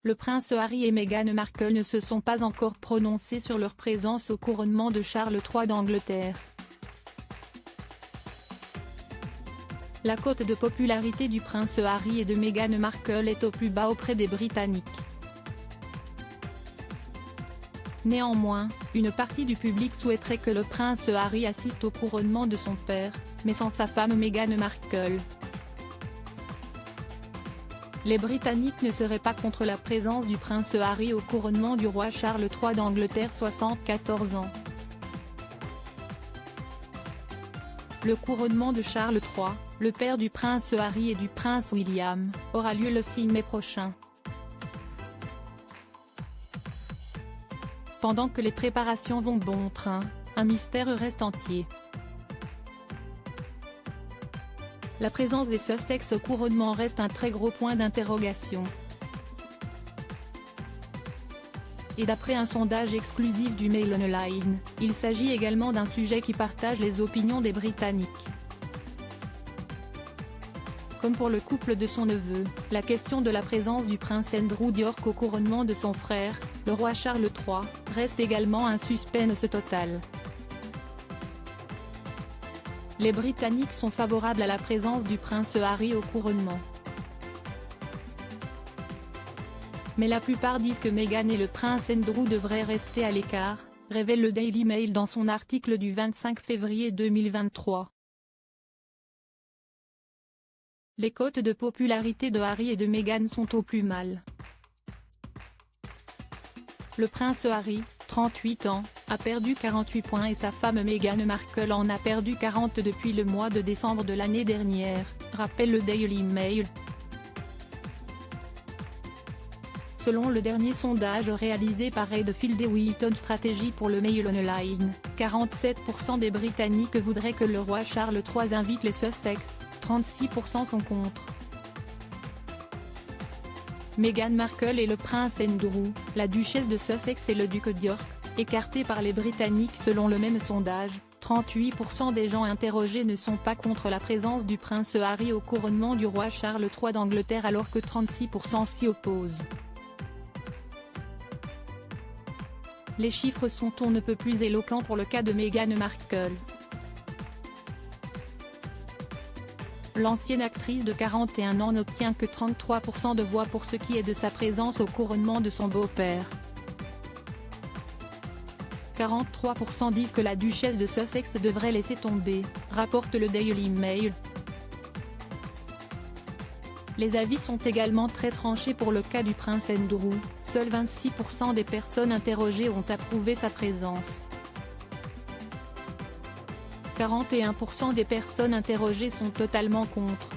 Le prince Harry et Meghan Markle ne se sont pas encore prononcés sur leur présence au couronnement de Charles III d'Angleterre. La cote de popularité du prince Harry et de Meghan Markle est au plus bas auprès des Britanniques. Néanmoins, une partie du public souhaiterait que le prince Harry assiste au couronnement de son père, mais sans sa femme Meghan Markle. Les Britanniques ne seraient pas contre la présence du prince Harry au couronnement du roi Charles III d'Angleterre 74 ans. Le couronnement de Charles III, le père du prince Harry et du prince William, aura lieu le 6 mai prochain. Pendant que les préparations vont bon train, un mystère reste entier. La présence des Sussex au couronnement reste un très gros point d'interrogation. Et d'après un sondage exclusif du Mail Online, il s'agit également d'un sujet qui partage les opinions des Britanniques. Comme pour le couple de son neveu, la question de la présence du prince Andrew d'York au couronnement de son frère, le roi Charles III, reste également un suspense total. Les Britanniques sont favorables à la présence du prince Harry au couronnement. Mais la plupart disent que Meghan et le prince Andrew devraient rester à l'écart, révèle le Daily Mail dans son article du 25 février 2023. Les cotes de popularité de Harry et de Meghan sont au plus mal. Le prince Harry, 38 ans, a perdu 48 points et sa femme Meghan Markle en a perdu 40 depuis le mois de décembre de l'année dernière, rappelle le Daily Mail. Selon le dernier sondage réalisé par Redfield et Wilton Strategy pour le Mail Online, 47% des Britanniques voudraient que le roi Charles III invite les Sussex, 36% sont contre. Meghan Markle et le prince Andrew, la duchesse de Sussex et le duc d'York, écartés par les Britanniques selon le même sondage, 38% des gens interrogés ne sont pas contre la présence du prince Harry au couronnement du roi Charles III d'Angleterre alors que 36% s'y opposent. Les chiffres sont on ne peut plus éloquents pour le cas de Meghan Markle. L'ancienne actrice de 41 ans n'obtient que 33% de voix pour ce qui est de sa présence au couronnement de son beau-père. 43% disent que la duchesse de Sussex devrait laisser tomber, rapporte le Daily Mail. Les avis sont également très tranchés pour le cas du prince Andrew, seuls 26% des personnes interrogées ont approuvé sa présence. 41% des personnes interrogées sont totalement contre.